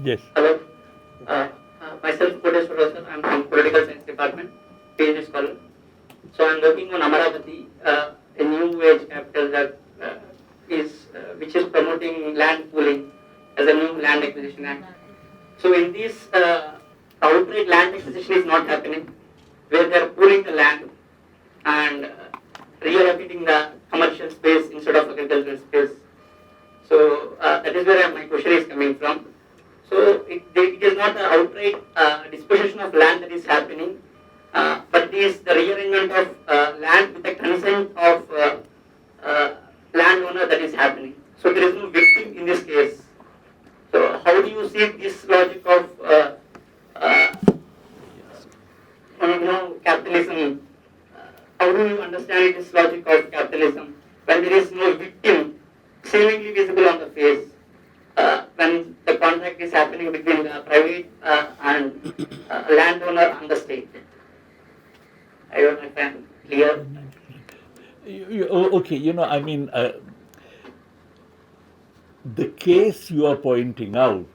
Yes. Hello. Myself, Kodeshwara sir. I'm from Political Science Department, PhD scholar. So I'm working on Amaravati, a new age capital that which is promoting land pooling as a new land acquisition act. So in this, outright land acquisition is not happening, where they are pooling the land and reallocating the commercial space instead of agricultural space. So that is where my question is coming from. So it is not an outright disposition of land that is happening, but it is the rearrangement of land with the consent of landowner that is happening. So there is no victim in this case. So how do you see this logic of uh, capitalism? How do you understand this logic of capitalism when there is no victim seemingly visible on the face? When the contract is happening between the private and landowner and the state. I don't know if I'm clear. Okay, the case you are pointing out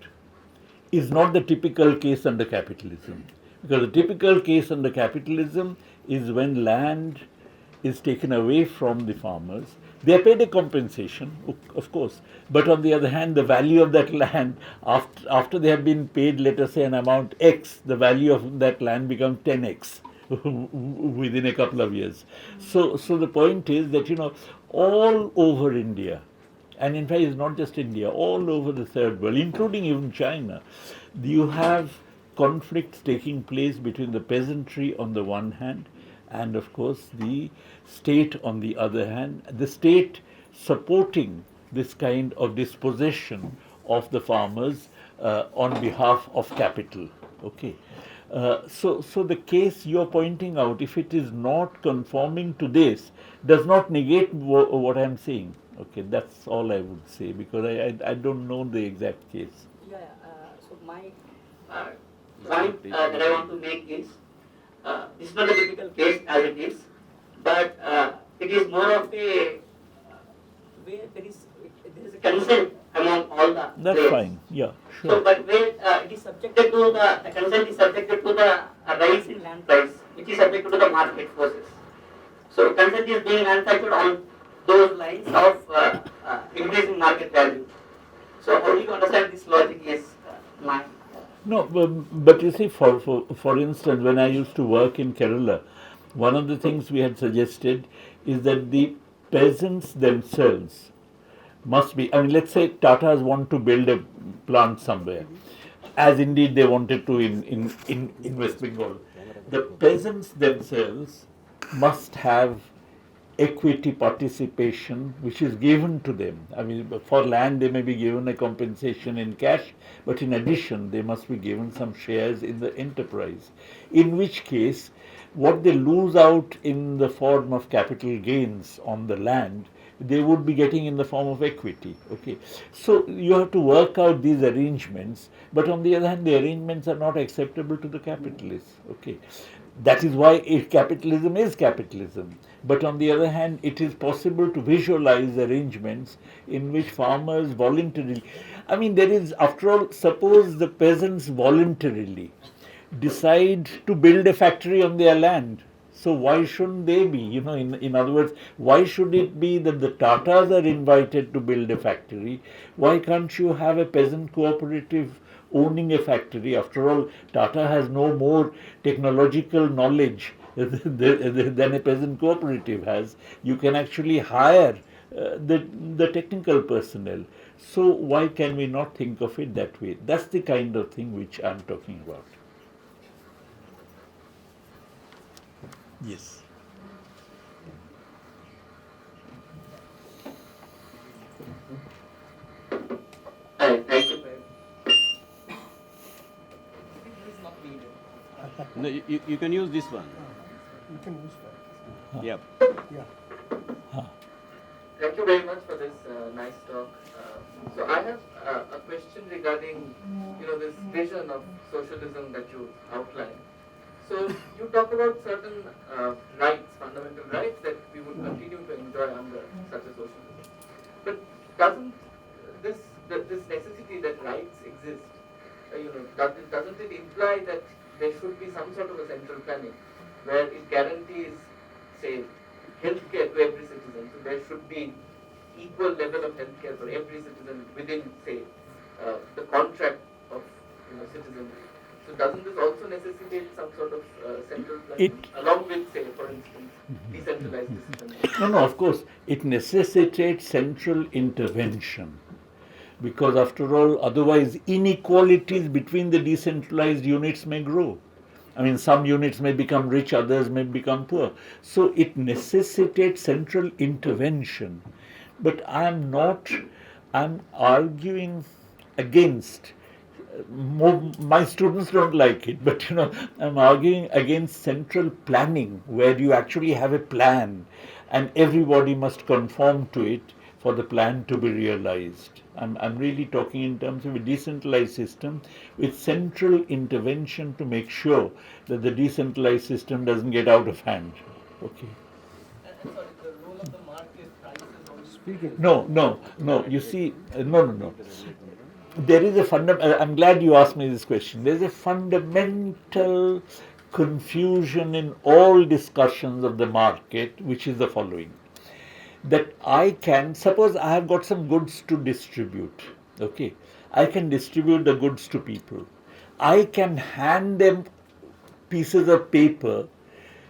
is not the typical case under capitalism. Because the typical case under capitalism is when land is taken away from the farmers. They are paid a compensation, of course, but on the other hand, the value of that land, after they have been paid, let us say, an amount X, the value of that land becomes 10x within a couple of years. So the point is that, all over India, and in fact it's not just India, all over the third world, including even China, you have conflicts taking place between the peasantry on the one hand and of course the state on the other hand, the state supporting this kind of dispossession of the farmers on behalf of capital. Okay. So the case you're pointing out, if it is not conforming to this, does not negate what I'm saying. Okay, that's all I would say because I don't know the exact case. Yeah. So my uh, point that I want to make is this is not a typical case as it is, but it is more of a where there is a consent among all the That's players. fine. Yeah, So, sure. but where it is subjected to the consent is subjected to the rise in land price, which is subjected to the market forces. So, consent is being manufactured on those lines of increasing market value. So, how do you understand this logic is mine? No, but you see, for instance, when I used to work in Kerala, one of the things we had suggested is that the peasants themselves must be. I mean, let's say Tata's want to build a plant somewhere, as indeed they wanted to in West Bengal. The peasants themselves must have equity participation which is given to them. I mean, for land they may be given a compensation in cash, but in addition they must be given some shares in the enterprise. In which case, what they lose out in the form of capital gains on the land, they would be getting in the form of equity. Okay, so you have to work out these arrangements, but on the other hand, the arrangements are not acceptable to the capitalists. Okay, that is why capitalism is capitalism. But on the other hand, it is possible to visualize arrangements in which farmers voluntarily, I mean, there is, after all, suppose the peasants voluntarily decide to build a factory on their land. So why shouldn't they be? In other words, why should it be that the Tatas are invited to build a factory? Why can't you have a peasant cooperative owning a factory? After all, Tata has no more technological knowledge than a peasant cooperative has. You can actually hire the technical personnel. So why can we not think of it that way? That's the kind of thing which I'm talking about. Yes. Thank you. No, you can use this one. You can use that. Yep. Yeah. Thank you very much for this nice talk. So I have a question regarding, this vision of socialism that you outlined. So you talk about certain rights, fundamental rights that we would continue to enjoy under such a socialism. But doesn't this necessity that rights exist imply that there should be some sort of a central planning where it guarantees, say, healthcare to every citizen. So there should be equal level of healthcare for every citizen within, say, the contract of citizenry. So doesn't this also necessitate some sort of central planning, along with, say, for instance, decentralized decision? No, of course, it necessitates central intervention. Because after all, otherwise inequalities between the decentralized units may grow. I mean, some units may become rich, others may become poor. So it necessitates central intervention. But I'm arguing against, my students don't like it, but I'm arguing against central planning, where you actually have a plan and everybody must conform to it for the plan to be realized. I'm really talking in terms of a decentralized system with central intervention to make sure that the decentralized system doesn't get out of hand. Okay. And sorry, the role of the market prices also. Speaking. No. You see, no. There is I'm glad you asked me this question. There's a fundamental confusion in all discussions of the market, which is the following. That suppose I have got some goods to distribute, okay, I can distribute the goods to people. I can hand them pieces of paper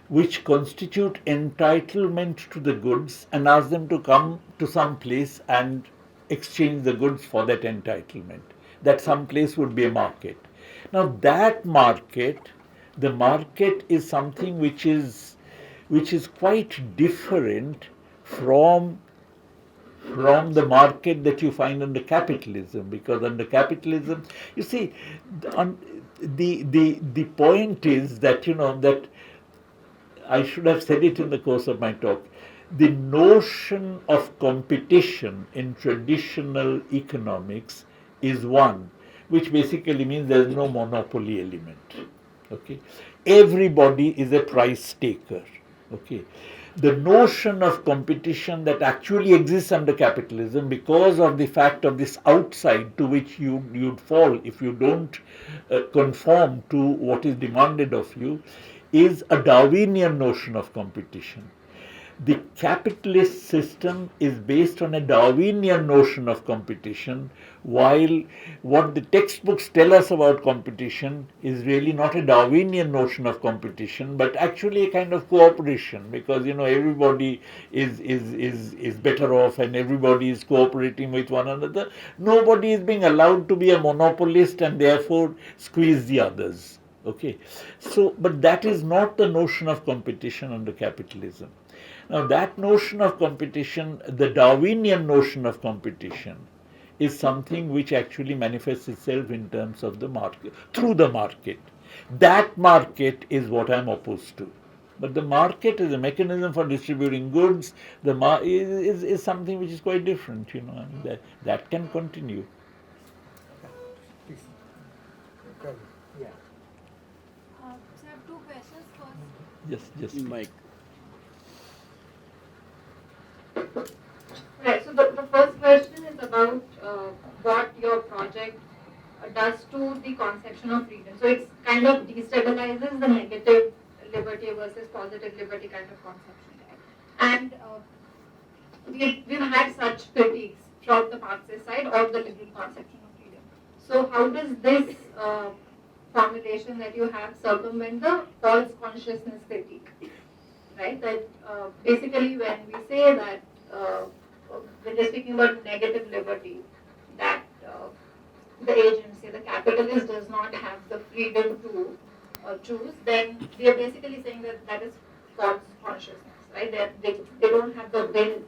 which constitute entitlement to the goods and ask them to come to some place and exchange the goods for that entitlement. That some place would be a market. Now that market, the market is something which is quite different from the market that you find under capitalism, because under capitalism, you see, the point is that that I should have said it in the course of my talk. The notion of competition in traditional economics is one which basically means there is no monopoly element. Okay, everybody is a price taker. Okay. The notion of competition that actually exists under capitalism, because of the fact of this outside to which you'd fall if you don't conform to what is demanded of you, is a Darwinian notion of competition. The capitalist system is based on a Darwinian notion of competition, while what the textbooks tell us about competition is really not a Darwinian notion of competition, but actually a kind of cooperation, because everybody is better off and everybody is cooperating with one another. Nobody is being allowed to be a monopolist and therefore squeeze the others. Okay, so but that is not the notion of competition under capitalism. Now that notion of competition, the Darwinian notion of competition, is something which actually manifests itself in terms of the market, through the market. That market is what I'm opposed to. But the market is a mechanism for distributing goods. Is something which is quite different. That can continue. Please. Okay. Yeah. So I have two questions. First, Just Mike. right. So the first question is about what your project does to the conception of freedom. So it's kind of destabilizes the negative liberty versus positive liberty kind of conception, right? And we've had such critiques from the Marxist side of the liberal conception of freedom. So how does this formulation that you have circumvent the false consciousness critique, right? That basically when we say that when we're speaking about negative liberty, that the agency, the capitalist does not have the freedom to choose, then we are basically saying that that is false consciousness, right? They don't have the will.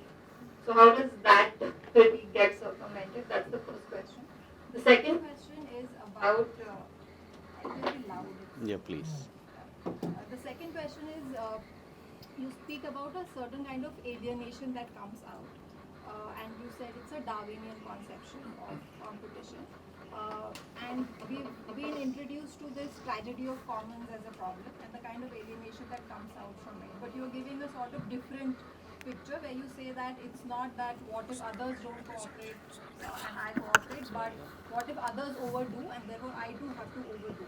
So how does that critique get circumvented? That's the first question. The second question is about, I'm very loud. Yeah, please. The second question is, you speak about a certain kind of alienation that comes out, and you said it's a Darwinian conception of competition. And we've been introduced to this tragedy of commons as a problem and the kind of alienation that comes out from it. But you're giving a sort of different picture where you say that it's not that what if others don't cooperate and I cooperate, but what if others overdo and therefore I too have to overdo.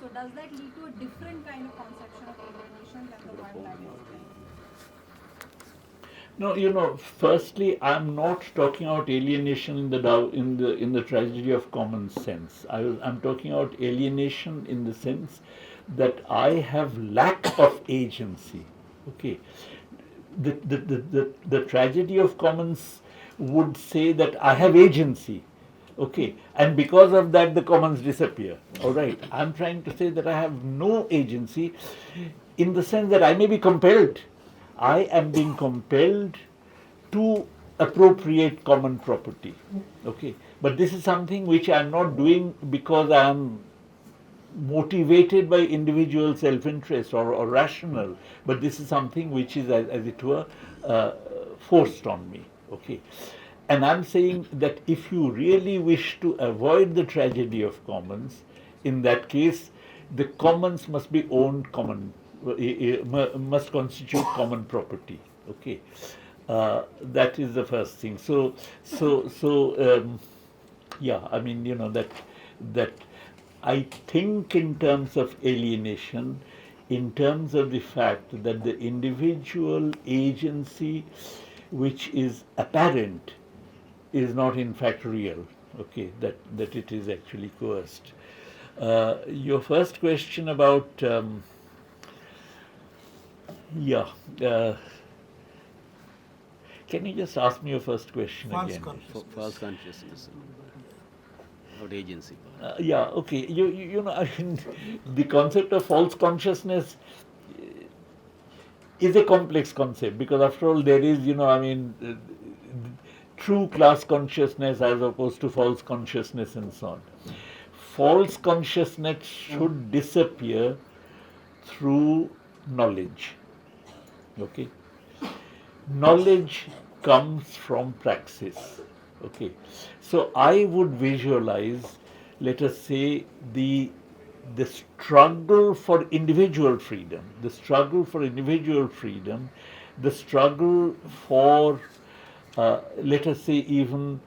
So does that lead to a different kind of conception of alienation than the one that is there? No, firstly, I'm not talking about alienation in the tragedy of common sense. I'm talking about alienation in the sense that I have lack of agency. Okay, the tragedy of commons would say that I have agency. Okay, and because of that, the commons disappear. All right, I'm trying to say that I have no agency, in the sense that I may be compelled. I am being compelled to appropriate common property. Okay, but this is something which I am not doing because I am motivated by individual self-interest or rational, but this is something which is, as it were, forced on me. Okay, and I'm saying that if you really wish to avoid the tragedy of commons, in that case, the commons must be owned common, must constitute common property. Okay, that is the first thing. Yeah, I mean, that I think in terms of alienation, in terms of the fact that the individual agency which is apparent is not in fact real. Okay, that it is actually coerced. Your first question about yeah. Can you just ask me your first question False again? consciousness. False consciousness. About agency. Yeah, okay. I mean, the concept of false consciousness is a complex concept, because after all there is, true class consciousness as opposed to false consciousness and so on. False consciousness should disappear through knowledge. Okay? Knowledge comes from praxis. Okay, so I would visualize, let us say, the struggle for individual freedom, the struggle for let us say, even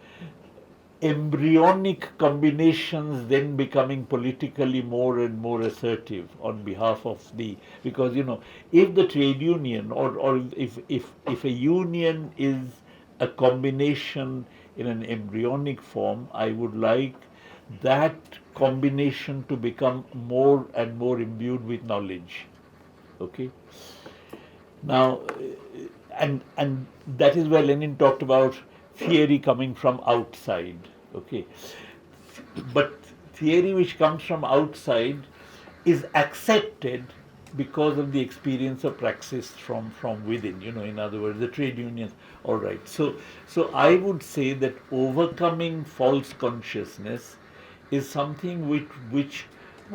embryonic combinations then becoming politically more and more assertive on behalf of because if the trade union or if a union is a combination in an embryonic form, I would like that combination to become more and more imbued with knowledge. Okay, now and that is where Lenin talked about theory coming from outside. Okay, but theory which comes from outside is accepted because of the experience of praxis from within. In other words, the trade unions. All right. So I would say that overcoming false consciousness is something which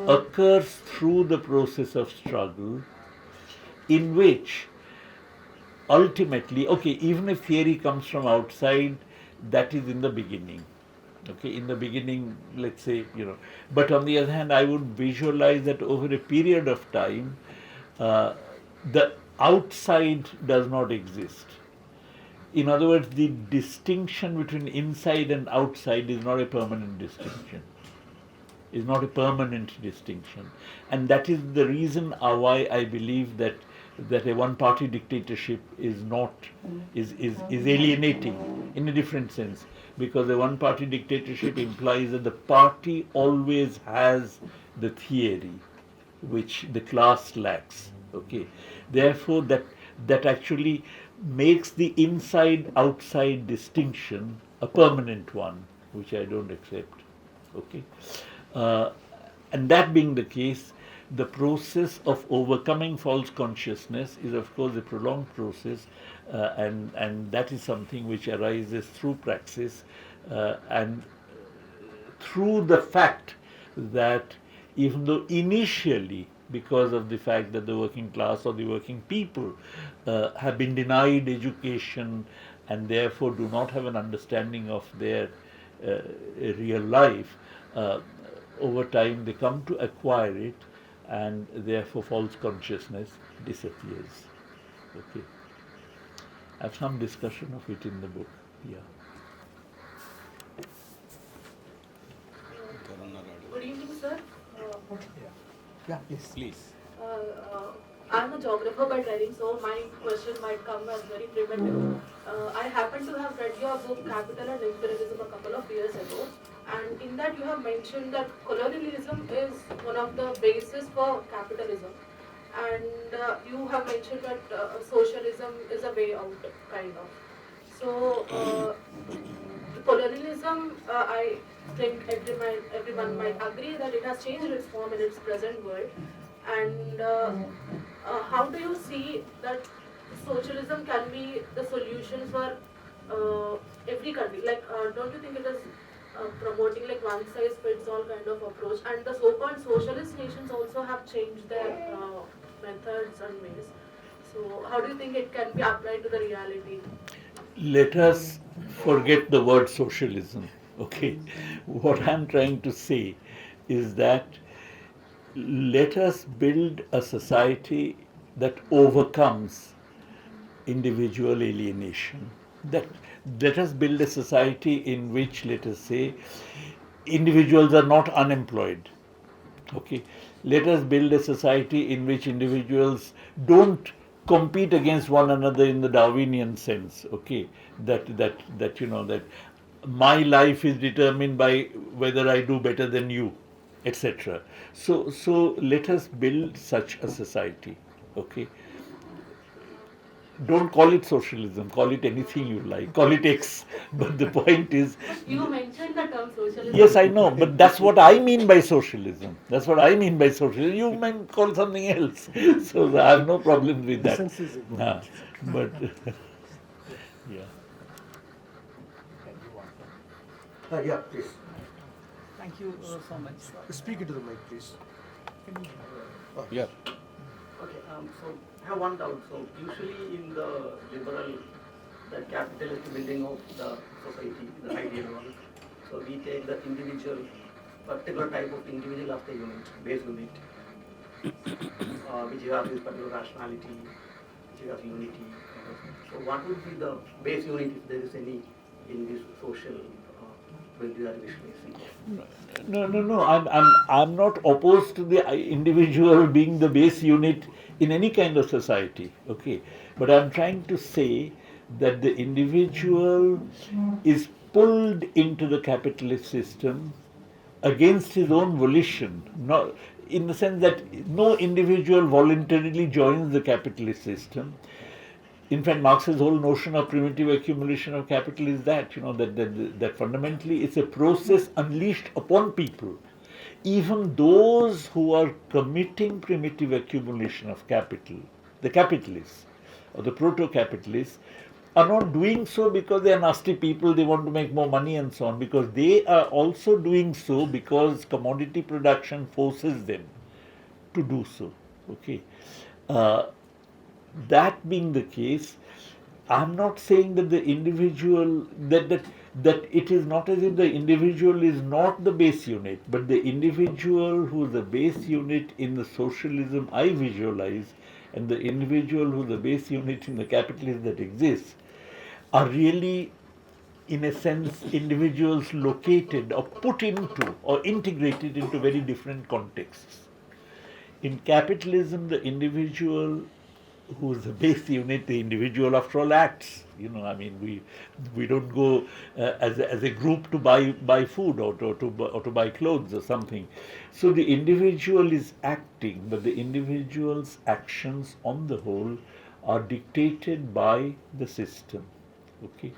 occurs through the process of struggle, in which ultimately, okay, even if theory comes from outside, that is in the beginning. Okay, in the beginning, let's say, but on the other hand, I would visualize that over a period of time, the outside does not exist. In other words, the distinction between inside and outside is not a permanent distinction. And that is the reason why I believe that a one-party dictatorship is alienating in a different sense, because a one-party dictatorship implies that the party always has the theory which the class lacks. Okay, therefore that actually makes the inside-outside distinction a permanent one, which I don't accept. Okay, and that being the case, the process of overcoming false consciousness is, of course, a prolonged process, and that is something which arises through praxis and through the fact that even though initially, because of the fact that the working class or the working people have been denied education and therefore do not have an understanding of their real life, over time they come to acquire it, and therefore false consciousness disappears. Okay, I have some discussion of it in the book. Yeah. Good evening, sir. Yeah, please. Please. I'm a geographer by training, so my question might come as very primitive. I happen to have read your book Capital and Imperialism a couple of years ago, and in that you have mentioned that colonialism is one of the bases for capitalism, and you have mentioned that socialism is a way out, kind of. So, colonialism, I think everyone might agree that it has changed its form in its present world. And how do you see that socialism can be the solution for every country? Like, don't you think it is promoting like one size fits all kind of approach? And the so-called socialist nations also have changed their methods and ways. So, how do you think it can be applied to the reality? Let us forget the word socialism. Okay, what I'm trying to say is that let us build a society that overcomes individual alienation. That let us build a society in which, let us say, individuals are not unemployed. Okay, let us build a society in which individuals don't compete against one another in the Darwinian sense. Okay, that you know that my life is determined by whether I do better than you, etc. So let us build such a society. Okay, don't call it socialism, call it anything you like, call it X. But the point is, You mentioned the term socialism. yes, I know, but that's what I mean by socialism. That's what I mean by socialism. You might call something else. So I have no problem with that. Essence is important. But yeah. Yeah, please. Thank you so much. Speak into the mic, please. Yeah. Okay, so I have one doubt. So usually in the liberal, the capitalist building of the society, the ideal one, so we take the individual, particular type of individual as the unit, base unit, which has this particular rationality, which has unity. So what would be the base unit if there is any in this social No. I'm not opposed to the individual being the base unit in any kind of society. Okay, but I'm trying to say that the individual is pulled into the capitalist system against his own volition. Not in the sense that no individual voluntarily joins the capitalist system. In fact, Marx's whole notion of primitive accumulation of capital is that, you know, that fundamentally it's a process unleashed upon people. Even those who are committing primitive accumulation of capital, the capitalists or the proto-capitalists, are not doing so because they are nasty people, they want to make more money and so on, because they are also doing so because commodity production forces them to do so. Okay. That being the case, I'm not saying that the individual, that it is not as if the individual is not the base unit, but the individual who is the base unit in the socialism I visualize and the individual who is the base unit in the capitalism that exists are really, in a sense, individuals located or put into or integrated into very different contexts. In capitalism, the individual who is the base unit, the individual after all acts. You know, I mean, we don't go as a group to buy food or to buy clothes or something. So the individual is acting, but the individual's actions on the whole are dictated by the system. Okay.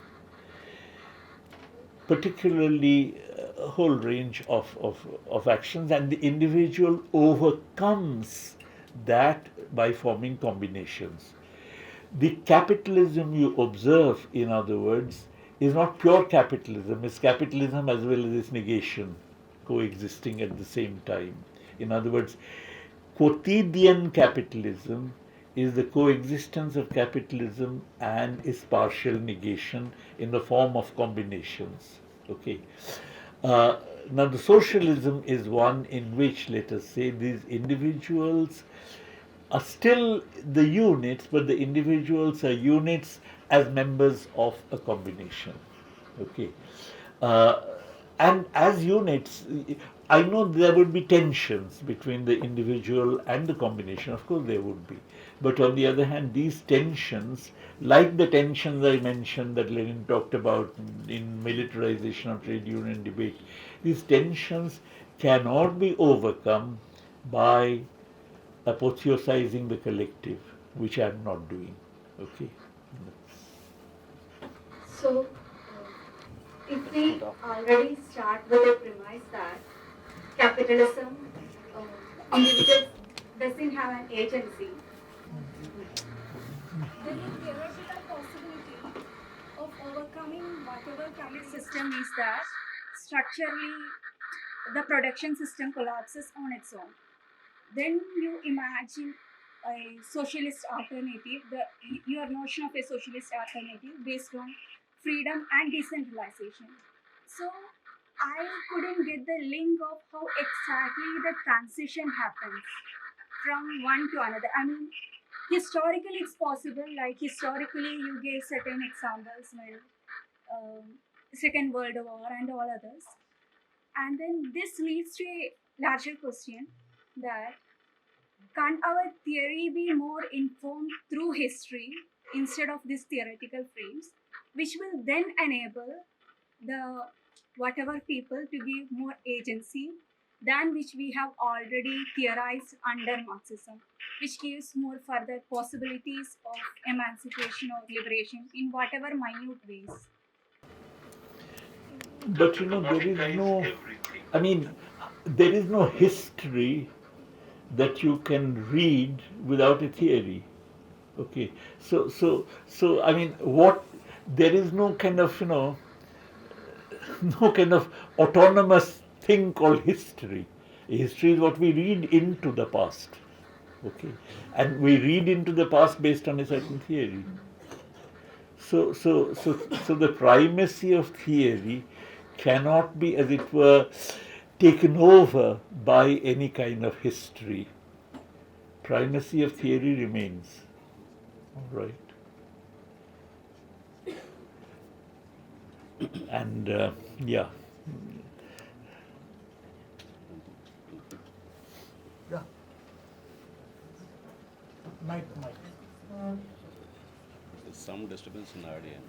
Particularly a whole range of actions, and the individual overcomes that by forming combinations. The capitalism you observe, in other words, is not pure capitalism, it's capitalism as well as its negation coexisting at the same time. In other words, quotidian capitalism is the coexistence of capitalism and its partial negation in the form of combinations. Okay. Now the socialism is one in which, let us say, these individuals are still the units, but the individuals are units as members of a combination. Okay. And as units, I know there would be tensions between the individual and the combination. Of course, there would be. But on the other hand, these tensions, like the tensions I mentioned that Lenin talked about in militarization of trade union debate, these tensions cannot be overcome by apotheosizing the collective, which I am not doing. Okay. So, if we already start with the premise that capitalism, individuals doesn't have an agency, Then the theoretical possibility of overcoming whatever kind of system is that structurally the production system collapses on its own. Then you imagine a socialist alternative, your notion of a socialist alternative based on freedom and decentralization. So I couldn't get the link of how exactly the transition happens from one to another. I mean, historically it's possible, like historically you gave certain examples, well, Second World War and all others. And then this leads to a larger question that can't our theory be more informed through history instead of these theoretical frames, which will then enable the whatever people to give more agency than which we have already theorized under Marxism, which gives more further possibilities of emancipation or liberation in whatever minute ways. But there is no, I mean, there is no history that you can read without a theory. Okay, so I mean, there is no kind of no kind of autonomous thing called history. History is what we read into the past. Okay, and we read into the past based on a certain theory. So the primacy of theory cannot be, as it were, taken over by any kind of history. Primacy of theory remains. All right. And yeah. Yeah. Mic. There's some disturbance in the audience.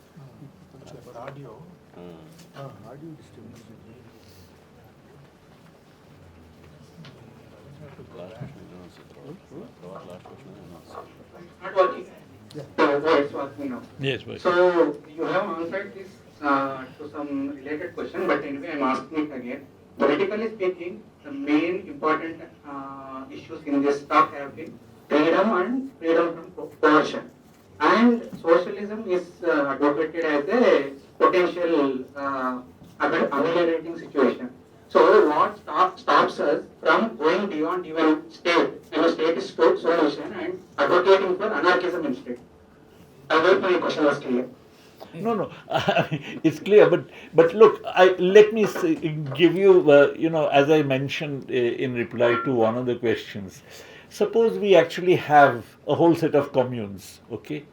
For audio. Audio disturbance. Last question is answered. Last question is answered. Not working. Yeah. So it's working now. Yes, but So you have answered this to some related question, but anyway I'm asking it again. Politically speaking, the main important issues in this talk have been freedom and freedom from coercion. And socialism is advocated as a potential ameliorating situation. So what stops us from going beyond even state, state is solution, and advocating for anarchism instead? I hope my question was clear. no, it's clear. But look, let me give you, as I mentioned in reply to one of the questions. Suppose we actually have a whole set of communes. Okay,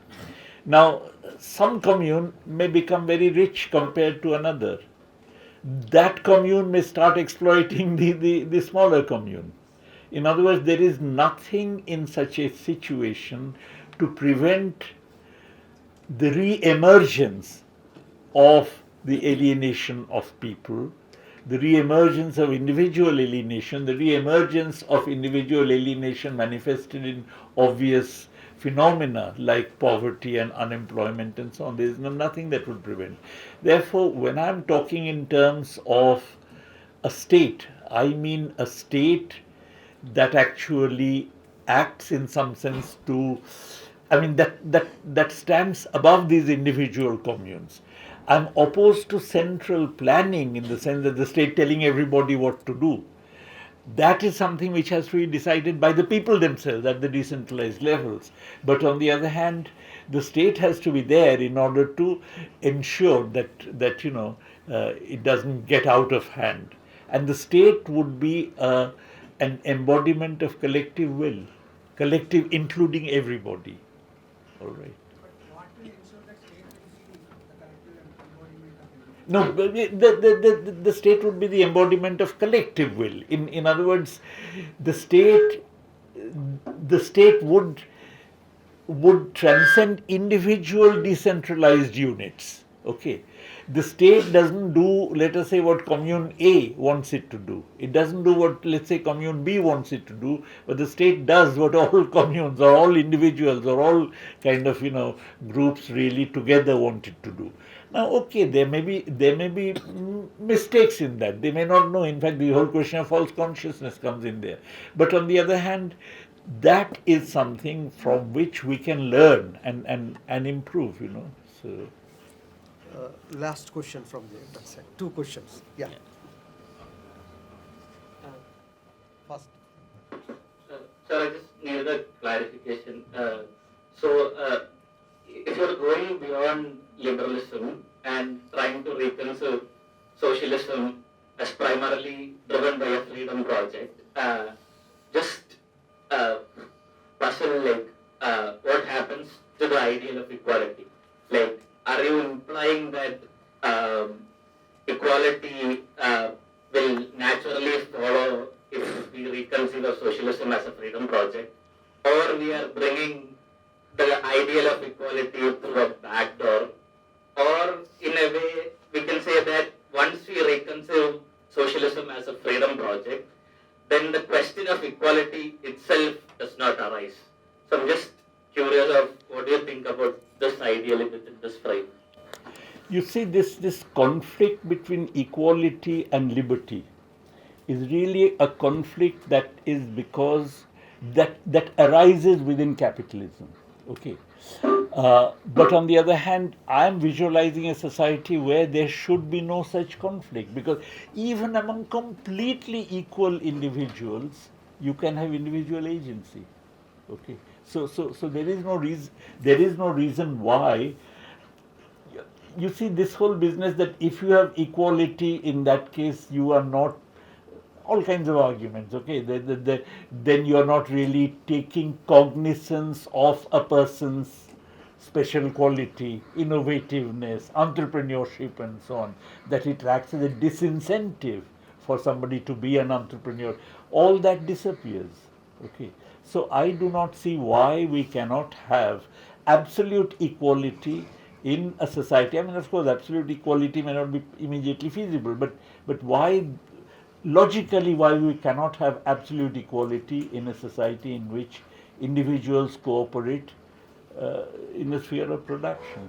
now some commune may become very rich compared to another. That commune may start exploiting the smaller commune. In other words, there is nothing in such a situation to prevent the re-emergence of the alienation of people, the re-emergence of individual alienation, the re-emergence of individual alienation manifested in obvious phenomena like poverty and unemployment and so on. There is nothing that would prevent. Therefore, when I am talking in terms of a state, I mean a state that actually acts in some sense to, I mean, that stands above these individual communes. I'm opposed to central planning in the sense that the state telling everybody what to do. That is something which has to be decided by the people themselves at the decentralized levels. But on the other hand, the state has to be there in order to ensure that it doesn't get out of hand. And the state would be an embodiment of collective will, collective including everybody. All right. No, but the state would be the embodiment of collective will. In other words, the state would transcend individual decentralized units. Okay, the state doesn't do, let us say, what commune A wants it to do. It doesn't do what, let's say, commune B wants it to do, but the state does what all communes or all individuals or all kind of groups really together want it to do. Now, okay, there may be mistakes in that. They may not know. In fact, the whole question of false consciousness comes in there. But on the other hand, that is something from which we can learn and improve. So. Last question from there. That's it. 2 questions. Yeah. First. Sir, I just need a clarification. If you're going beyond liberalism and trying to reconcile socialism as primarily driven by a freedom project, just puzzle what happens to the ideal of equality? Like, are you implying that equality will naturally follow if we reconsider socialism as a freedom project, or we are bringing the ideal of equality through a back door, or in a way we can say that once we reconcile socialism as a freedom project, then the question of equality itself does not arise. So I'm just curious of what do you think about this ideally within this frame? You see, this conflict between equality and liberty is really a conflict that is because that arises within capitalism. Okay. But on the other hand, I am visualizing a society where there should be no such conflict, because even among completely equal individuals, you can have individual agency. Okay. So there is no reason why. You see, this whole business that if you have equality, in that case you are not, all kinds of arguments, okay, then you are not really taking cognizance of a person's special quality, innovativeness, entrepreneurship and so on, that it acts as a disincentive for somebody to be an entrepreneur. All that disappears, okay. So I do not see why we cannot have absolute equality in a society. I mean, of course, absolute equality may not be immediately feasible, but why, logically, why we cannot have absolute equality in a society in which individuals cooperate in the sphere of production?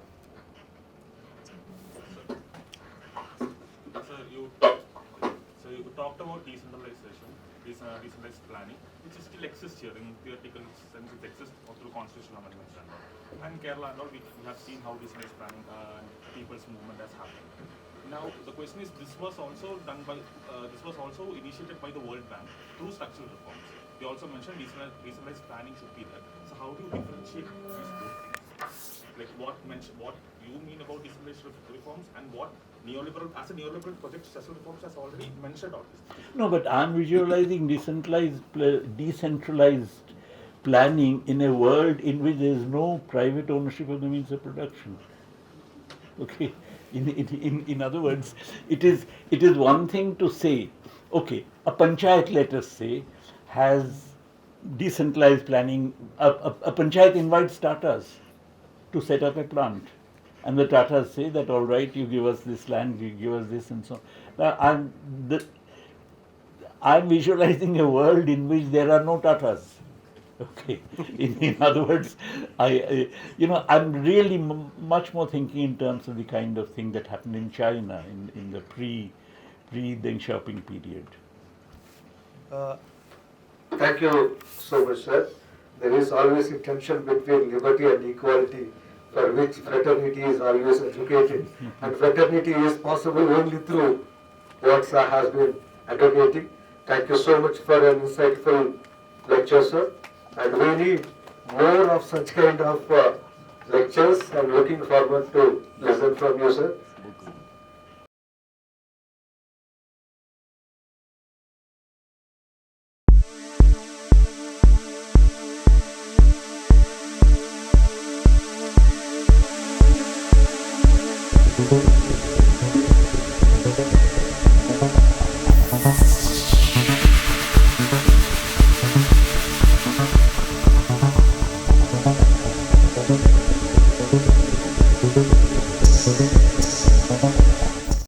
So you talked about decentralization, decentralized planning, which still exists here in theoretical sense. It exists through constitutional amendments and all. And Kerala and all, we have seen how decentralized planning and people's movement has happened. Now the question is, this was also initiated by the World Bank through structural reforms. They also mentioned decentralized planning should be there. So how do you differentiate these two things? Like what you mean about decentralized reforms and what as a neoliberal project, structural reforms has already mentioned all this. No, but I am visualizing decentralized planning in a world in which there is no private ownership of the means of production. Okay. In other words, it is one thing to say, okay, a panchayat, let us say, has decentralized planning. A panchayat invites Tatas to set up a plant, and the Tatas say that, all right, you give us this land, you give us this, and so on. Now, I'm visualizing a world in which there are no Tatas. Okay. In other words, I'm really much more thinking in terms of the kind of thing that happened in China in the pre-Deng Xiaoping period. Thank you so much, sir. There is always a tension between liberty and equality, for which fraternity is always advocated. And fraternity is possible only through what sir has been advocating. Thank you so much for an insightful lecture, sir. And we need more of such kind of lectures. I'm looking forward to listen from you, sir.